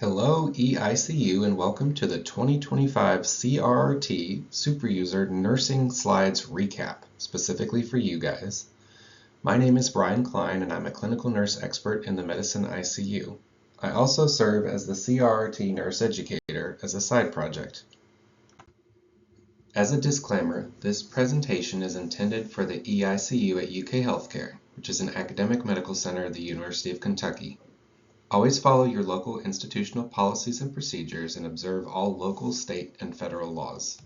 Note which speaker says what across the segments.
Speaker 1: Hello eICU and welcome to the 2025 CRRT SuperUser Nursing Slides Recap, specifically for you guys. My name is Brian Klein and I'm a clinical nurse expert in the medicine ICU. I also serve as the CRRT nurse educator as a side project. As a disclaimer, this presentation is intended for the eICU at UK Healthcare, which is an academic medical center at the University of Kentucky. Always follow your local institutional policies and procedures and observe all local, state, and federal laws.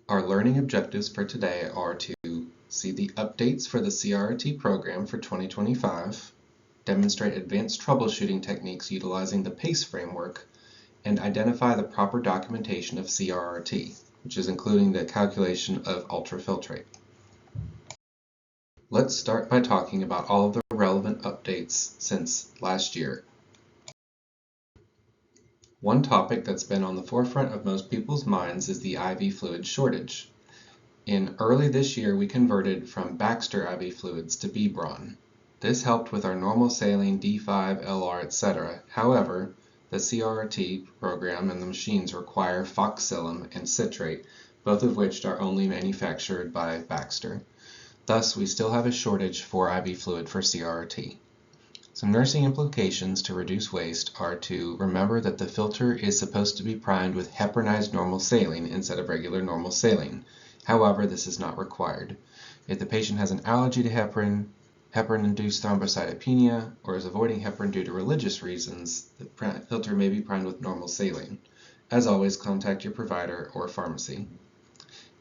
Speaker 1: Our learning objectives for today are to see the updates for the CRRT program for 2025, demonstrate advanced troubleshooting techniques utilizing the PACE framework, and identify the proper documentation of CRRT, which is including the calculation of ultrafiltrate. Let's start by talking about all of the relevant updates since last year. One topic that's been on the forefront of most people's minds is the IV fluid shortage. In early this year, we converted from Baxter IV fluids to Bebron. This helped with our normal saline, D5, LR, etc. However, the CRRT program and the machines require Foxilum and citrate, both of which are only manufactured by Baxter. Thus, we still have a shortage for IV fluid for CRRT. Some nursing implications to reduce waste are to remember that the filter is supposed to be primed with heparinized normal saline instead of regular normal saline. However, this is not required. If the patient has an allergy to heparin, heparin-induced thrombocytopenia, or is avoiding heparin due to religious reasons, the filter may be primed with normal saline. As always, contact your provider or pharmacy.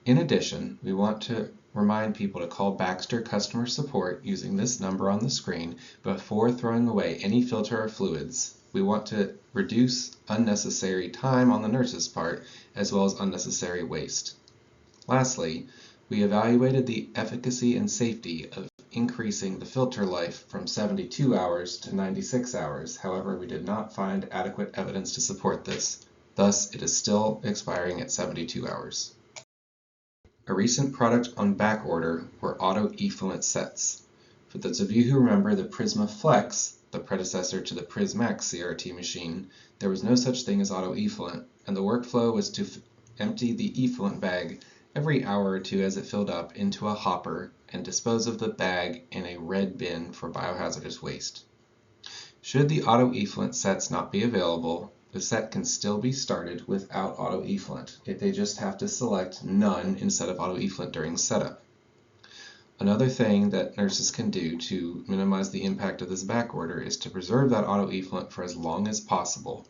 Speaker 1: In addition, we want to remind people to call Baxter customer support using this number on the screen before throwing away any filter or fluids. We want to reduce unnecessary time on the nurse's part as well as unnecessary waste. Lastly, we evaluated the efficacy and safety of increasing the filter life from 72 hours to 96 hours. However, we did not find adequate evidence to support this. Thus, it is still expiring at 72 hours. A recent product on back order were auto effluent sets. For those of you who remember the Prisma Flex, the predecessor to the Prismax CRT machine, there was no such thing as auto effluent, and the workflow was to empty the effluent bag every hour or two as it filled up into a hopper and dispose of the bag in a red bin for biohazardous waste. Should the auto effluent sets not be available, the set can still be started without auto effluent if they just have to select none instead of auto effluent during setup. Another thing that nurses can do to minimize the impact of this back order is to preserve that auto effluent for as long as possible.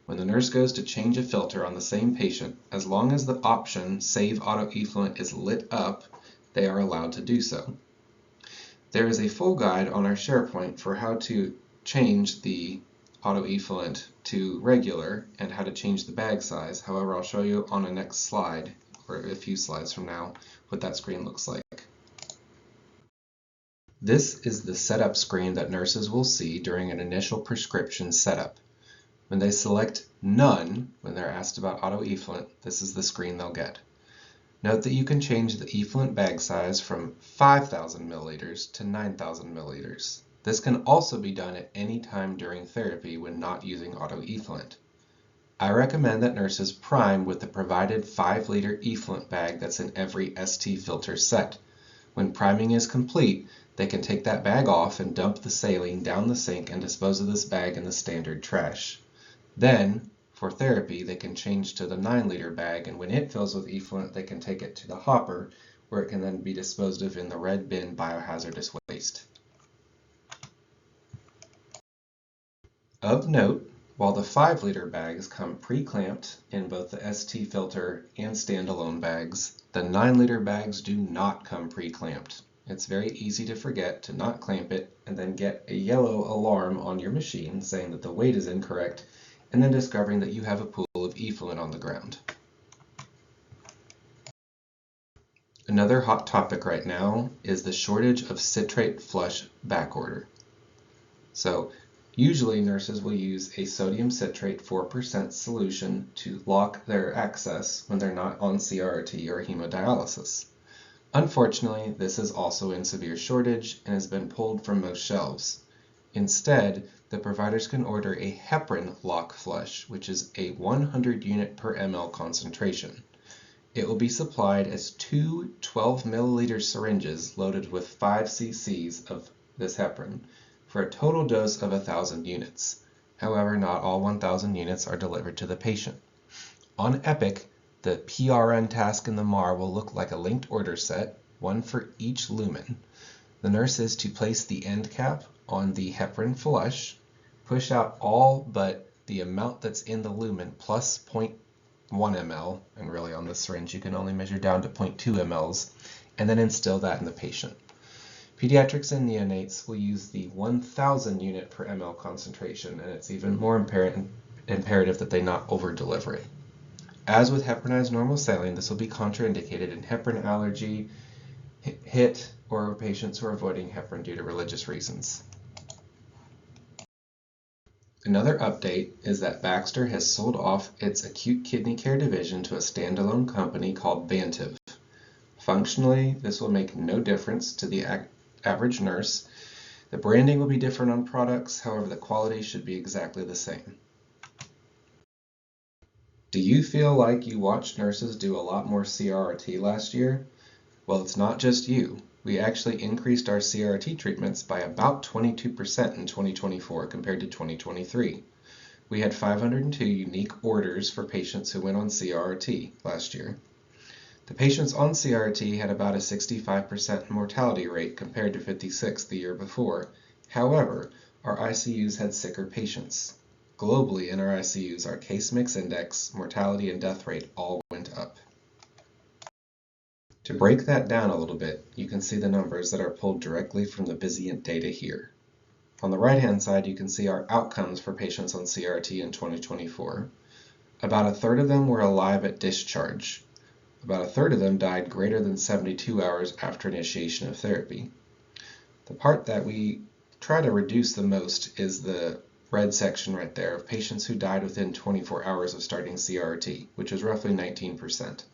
Speaker 1: When the nurse goes to change a filter on the same patient, as long as the option Save Auto Effluent is lit up, they are allowed to do so. There is a full guide on our SharePoint for how to change the auto effluent to regular and how to change the bag size. However, I'll show you on a next slide, or a few slides from now, what that screen looks like. This is the setup screen that nurses will see during an initial prescription setup. When they select None when they're asked about auto effluent, this is the screen they'll get. Note that you can change the effluent bag size from 5,000 milliliters to 9,000 milliliters. This can also be done at any time during therapy when not using auto effluent. I recommend that nurses prime with the provided 5-liter effluent bag that's in every ST filter set. When priming is complete, they can take that bag off and dump the saline down the sink and dispose of this bag in the standard trash. Then, for therapy, they can change to the 9-liter bag, and when it fills with effluent, they can take it to the hopper, where it can then be disposed of in the red bin biohazardous waste. Of note, while the 5-liter bags come pre-clamped in both the ST filter and standalone bags, the 9-liter bags do not come pre-clamped. It's very easy to forget to not clamp it and then get a yellow alarm on your machine saying that the weight is incorrect, and then discovering that you have a pool of effluent on the ground. Another hot topic right now is the shortage of citrate flush backorder. So usually nurses will use a sodium citrate 4% solution to lock their access when they're not on CRRT or hemodialysis. Unfortunately, this is also in severe shortage and has been pulled from most shelves. Instead, the providers can order a heparin lock flush, which is a 100 unit per ml concentration. It will be supplied as two 12 milliliter syringes loaded with 5 cc's of this heparin for a total dose of 1,000 units. However, not all 1,000 units are delivered to the patient. On Epic, the PRN task in the MAR will look like a linked order set, one for each lumen. The nurse is to place the end cap on the heparin flush, push out all but the amount that's in the lumen plus 0.1 ml, and really on the syringe you can only measure down to 0.2 mLs, and then instill that in the patient. Pediatrics and neonates will use the 1,000 unit per ml concentration, and it's even more imperative that they not over-deliver it. As with heparinized normal saline, this will be contraindicated in heparin allergy, HIT, or patients who are avoiding heparin due to religious reasons. Another update is that Baxter has sold off its acute kidney care division to a standalone company called Vantive. Functionally, this will make no difference to the average nurse. The branding will be different on products, however the quality should be exactly the same. Do you feel like you watched nurses do a lot more CRRT last year? Well, it's not just you. We actually increased our CRRT treatments by about 22% in 2024 compared to 2023. We had 502 unique orders for patients who went on CRRT last year. The patients on CRRT had about a 65% mortality rate compared to 56% the year before. However, our ICUs had sicker patients. Globally, in our ICUs, our case mix index, mortality, and death rate all went up. To break that down a little bit, you can see the numbers that are pulled directly from the Vizient data here. On the right-hand side, you can see our outcomes for patients on CRRT in 2024. About a third of them were alive at discharge. About a third of them died greater than 72 hours after initiation of therapy. The part that we try to reduce the most is the red section right there of patients who died within 24 hours of starting CRRT, which is roughly 19%.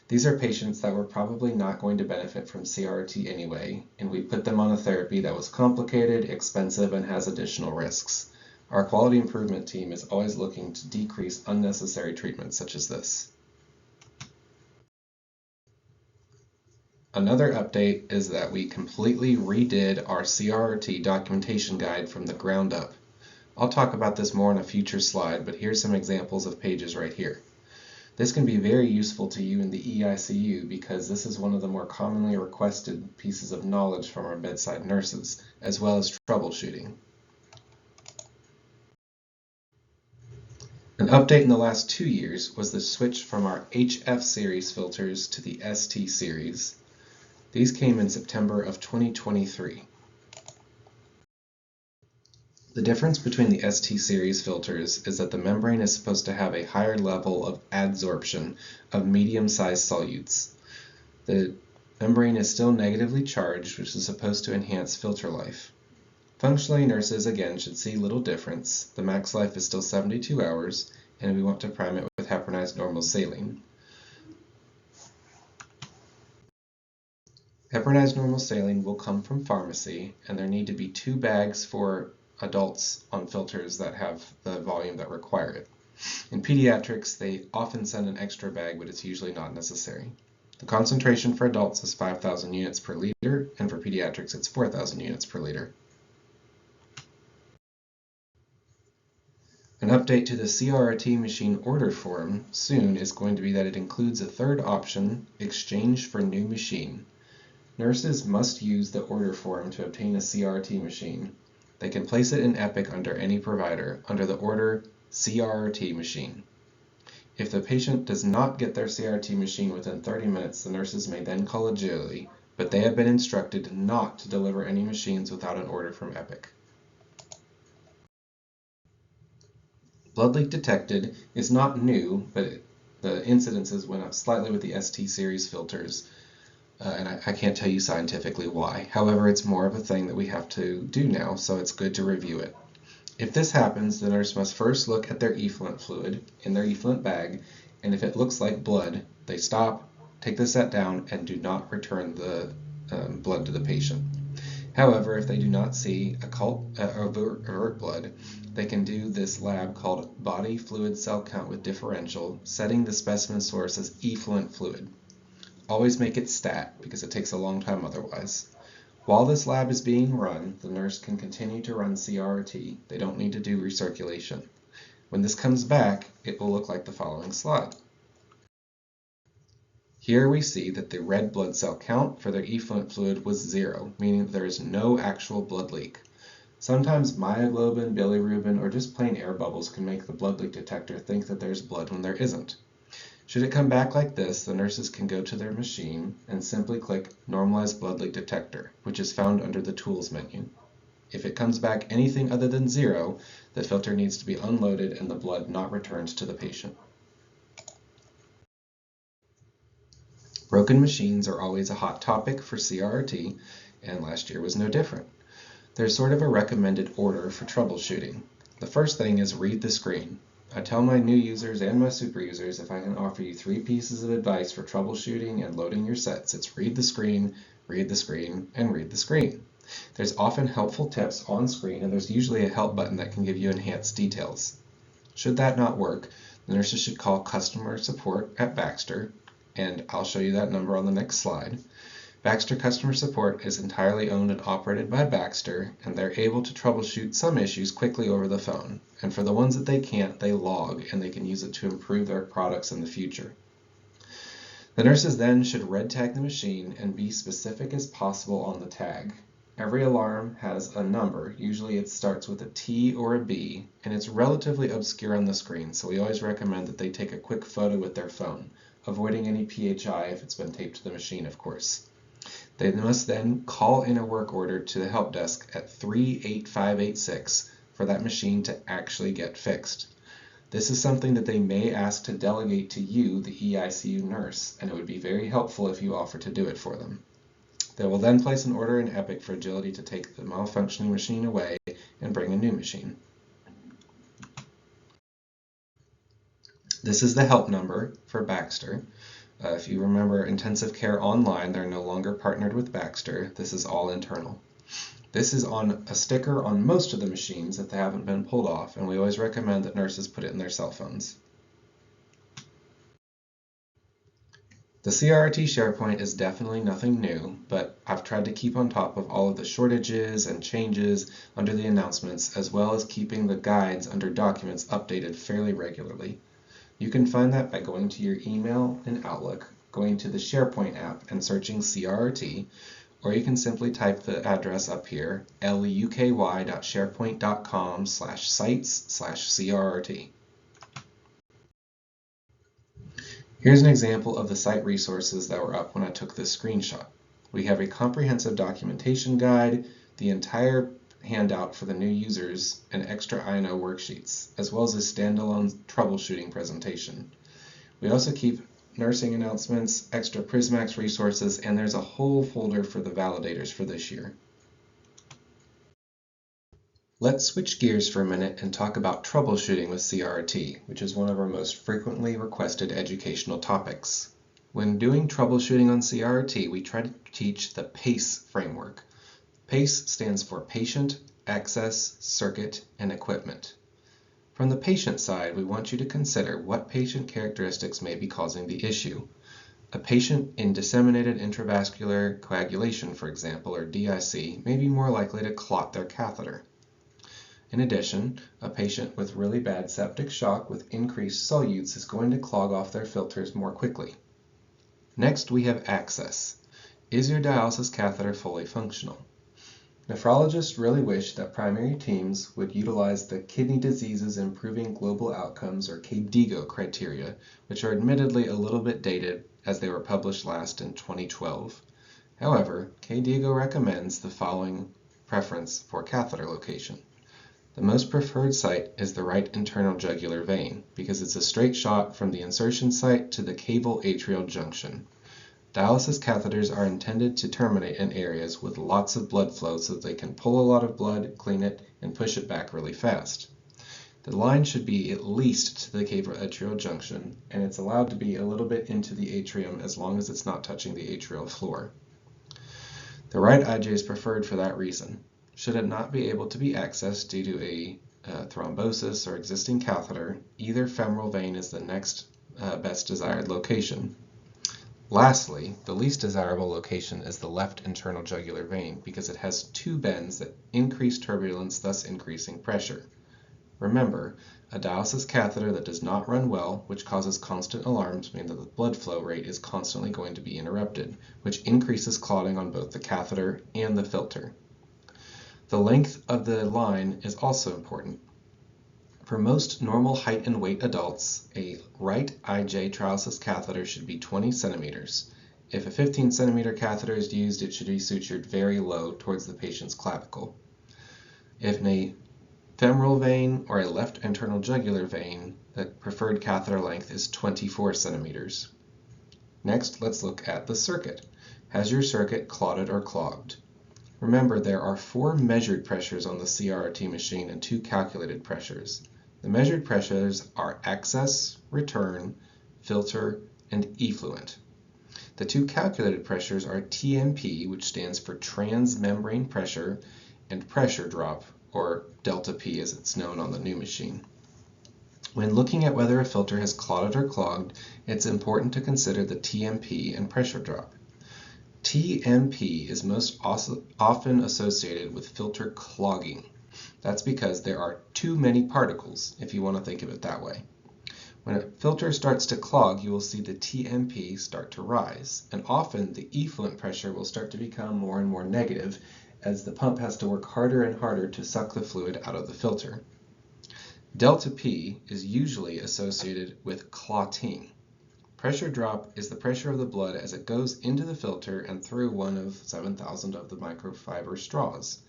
Speaker 1: These are patients that were probably not going to benefit from CRRT anyway, and we put them on a therapy that was complicated, expensive, and has additional risks. Our quality improvement team is always looking to decrease unnecessary treatments such as this. Another update is that we completely redid our CRRT documentation guide from the ground up. I'll talk about this more in a future slide, but here's some examples of pages right here. This can be very useful to you in the eICU because this is one of the more commonly requested pieces of knowledge from our bedside nurses, as well as troubleshooting. An update in the last 2 years was the switch from our HF series filters to the ST series. These came in September of 2023. The difference between the ST series filters is that the membrane is supposed to have a higher level of adsorption of medium-sized solutes. The membrane is still negatively charged, which is supposed to enhance filter life. Functionally, nurses again should see little difference. The max life is still 72 hours, and we want to prime it with heparinized normal saline. Heparinized normal saline will come from pharmacy, and there need to be 2 bags for adults on filters that have the volume that require it. In pediatrics, they often send an extra bag, but it's usually not necessary. The concentration for adults is 5,000 units per liter, and for pediatrics, it's 4,000 units per liter. An update to the CRRT machine order form soon is going to be that it includes a third option, exchange for new machine. Nurses must use the order form to obtain a CRRT machine. They can place it in Epic under any provider under the order CRRT machine. If the patient does not get their CRRT machine within 30 minutes, the nurses may then call Agility, but they have been instructed not to deliver any machines without an order from Epic. Blood leak detected is not new, but the incidences went up slightly with the ST series filters. And I can't tell you scientifically why. However, it's more of a thing that we have to do now, so it's good to review it. If this happens, the nurse must first look at their effluent fluid in their effluent bag, and if it looks like blood, they stop, take the set down, and do not return the blood to the patient. However, if they do not see overt blood, they can do this lab called body fluid cell count with differential, setting the specimen source as effluent fluid. Always make it stat because it takes a long time otherwise. While this lab is being run, the nurse can continue to run CRRT. They don't need to do recirculation. When this comes back, it will look like the following slide. Here we see that the red blood cell count for their effluent fluid was 0, meaning that there is no actual blood leak. Sometimes myoglobin, bilirubin, or just plain air bubbles can make the blood leak detector think that there's blood when there isn't. Should it come back like this, the nurses can go to their machine and simply click Normalize Blood Leak Detector, which is found under the Tools menu. If it comes back anything other than 0, the filter needs to be unloaded and the blood not returned to the patient. Broken machines are always a hot topic for CRRT, and last year was no different. There's sort of a recommended order for troubleshooting. The first thing is read the screen. I tell my new users and my SuperUsers if I can offer you 3 pieces of advice for troubleshooting and loading your sets, it's read the screen, and read the screen. There's often helpful tips on screen, and there's usually a help button that can give you enhanced details. Should that not work, the nurses should call customer support at Baxter, and I'll show you that number on the next slide. Baxter Customer Support is entirely owned and operated by Baxter, and they're able to troubleshoot some issues quickly over the phone. And for the ones that they can't, they log, and they can use it to improve their products in the future. The nurses then should red tag the machine and be specific as possible on the tag. Every alarm has a number, usually it starts with a T or a B, and it's relatively obscure on the screen, so we always recommend that they take a quick photo with their phone, avoiding any PHI if it's been taped to the machine, of course. They must then call in a work order to the help desk at 38586 for that machine to actually get fixed. This is something that they may ask to delegate to you, the eICU nurse, and it would be very helpful if you offer to do it for them. They will then place an order in Epic for Agility to take the malfunctioning machine away and bring a new machine. This is the help number for Baxter. If you remember Intensive Care Online, they're no longer partnered with Baxter. This is all internal. This is on a sticker on most of the machines if they haven't been pulled off, and we always recommend that nurses put it in their cell phones. The CRRT SharePoint is definitely nothing new, but I've tried to keep on top of all of the shortages and changes under the announcements, as well as keeping the guides under documents updated fairly regularly. You can find that by going to your email in Outlook, going to the SharePoint app and searching CRRT, or you can simply type the address up here, luky.sharepoint.com/sites/CRRT. Here's an example of the site resources that were up when I took this screenshot. We have a comprehensive documentation guide, the entire handout for the new users, and extra I&O worksheets, as well as a standalone troubleshooting presentation. We also keep nursing announcements, extra Prismax resources, and there's a whole folder for the validators for this year. Let's switch gears for a minute and talk about troubleshooting with CRRT, which is one of our most frequently requested educational topics. When doing troubleshooting on CRRT, we try to teach the PACE framework. PACE stands for Patient, Access, Circuit, and Equipment. From the patient side, we want you to consider what patient characteristics may be causing the issue. A patient in disseminated intravascular coagulation, for example, or DIC, may be more likely to clot their catheter. In addition, a patient with really bad septic shock with increased solutes is going to clog off their filters more quickly. Next, we have access. Is your dialysis catheter fully functional? Nephrologists really wish that primary teams would utilize the Kidney Diseases Improving Global Outcomes, or KDIGO criteria, which are admittedly a little bit dated as they were published last in 2012. However, KDIGO recommends the following preference for catheter location. The most preferred site is the right internal jugular vein because it's a straight shot from the insertion site to the cable atrial junction. Dialysis catheters are intended to terminate in areas with lots of blood flow so that they can pull a lot of blood, clean it, and push it back really fast. The line should be at least to the cable atrial junction, and it's allowed to be a little bit into the atrium as long as it's not touching the atrial floor. The right IJ is preferred for that reason. Should it not be able to be accessed due to a thrombosis or existing catheter, either femoral vein is the next best desired location. Lastly, the least desirable location is the left internal jugular vein because it has two bends that increase turbulence, thus increasing pressure. Remember, a dialysis catheter that does not run well, which causes constant alarms, means that the blood flow rate is constantly going to be interrupted, which increases clotting on both the catheter and the filter. The length of the line is also important. For most normal height and weight adults, a right IJ trialysis catheter should be 20 centimeters. If a 15 centimeter catheter is used, it should be sutured very low towards the patient's clavicle. If a femoral vein or a left internal jugular vein, the preferred catheter length is 24 centimeters. Next, let's look at the circuit. Has your circuit clotted or clogged? Remember, there are 4 measured pressures on the CRRT machine and 2 calculated pressures. The measured pressures are access, return, filter, and effluent. The 2 calculated pressures are TMP, which stands for transmembrane pressure, and pressure drop, or delta P as it's known on the new machine. When looking at whether a filter has clotted or clogged, it's important to consider the TMP and pressure drop. TMP is most often associated with filter clogging. That's because there are too many particles, if you want to think of it that way. When a filter starts to clog, you will see the TMP start to rise, and often the effluent pressure will start to become more and more negative as the pump has to work harder and harder to suck the fluid out of the filter. Delta P is usually associated with clotting. Pressure drop is the pressure of the blood as it goes into the filter and through one of 7,000 of the microfiber straws.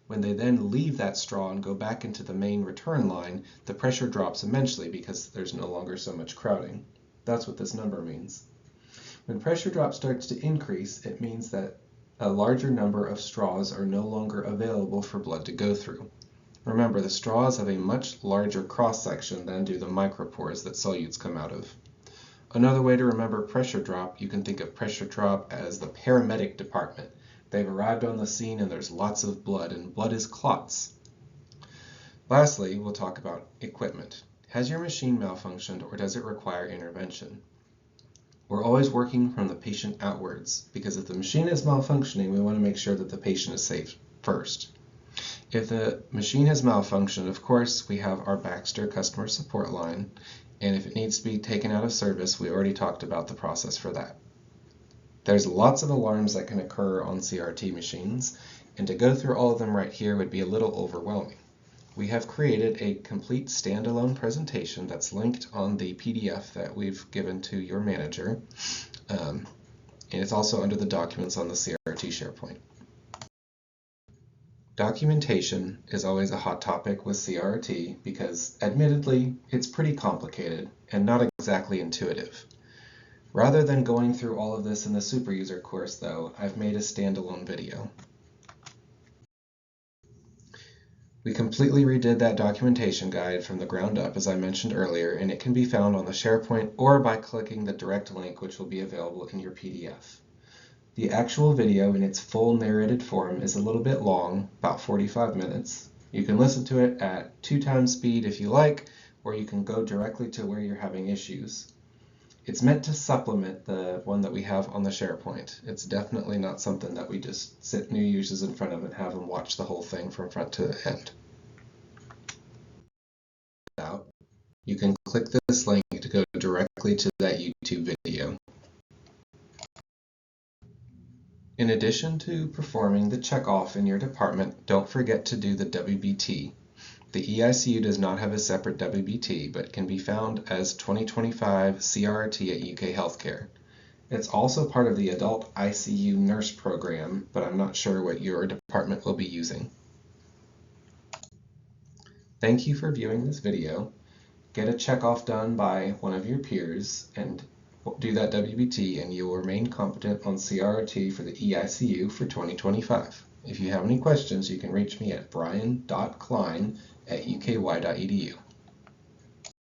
Speaker 1: When they then leave that straw and go back into the main return line, the pressure drops immensely because there's no longer so much crowding. That's what this number means. When pressure drop starts to increase, it means that a larger number of straws are no longer available for blood to go through. Remember, the straws have a much larger cross-section than do the micropores that solutes come out of. Another way to remember pressure drop, you can think of pressure drop as the paramedic department. They've arrived on the scene and there's lots of blood, and blood is clots. Lastly, we'll talk about equipment. Has your machine malfunctioned or does it require intervention? We're always working from the patient outwards, because if the machine is malfunctioning, we want to make sure that the patient is safe first. If the machine has malfunctioned, of course, we have our Baxter customer support line, and if it needs to be taken out of service, we already talked about the process for that. There's lots of alarms that can occur on CRRT machines, and to go through all of them right here would be a little overwhelming. We have created a complete standalone presentation that's linked on the PDF that we've given to your manager, and it's also under the documents on the CRRT SharePoint. Documentation is always a hot topic with CRRT because, admittedly, it's pretty complicated and not exactly intuitive. Rather than going through all of this in the SuperUser course, though, I've made a standalone video. We completely redid that documentation guide from the ground up, as I mentioned earlier, and it can be found on the SharePoint or by clicking the direct link, which will be available in your PDF. The actual video in its full narrated form is a little bit long, about 45 minutes. You can listen to it at 2 times speed if you like, or you can go directly to where you're having issues. It's meant to supplement the one that we have on the SharePoint. It's definitely not something that we just sit new users in front of and have them watch the whole thing from front to end. You can click this link to go directly to that YouTube video. In addition to performing the checkoff in your department, don't forget to do the WBT. The eICU does not have a separate WBT, but can be found as 2025 CRRT at UK Healthcare. It's also part of the Adult ICU Nurse Program, but I'm not sure what your department will be using. Thank you for viewing this video. Get a checkoff done by one of your peers and do that WBT, and you will remain competent on CRRT for the eICU for 2025. If you have any questions, you can reach me at brian.klein@uky.edu.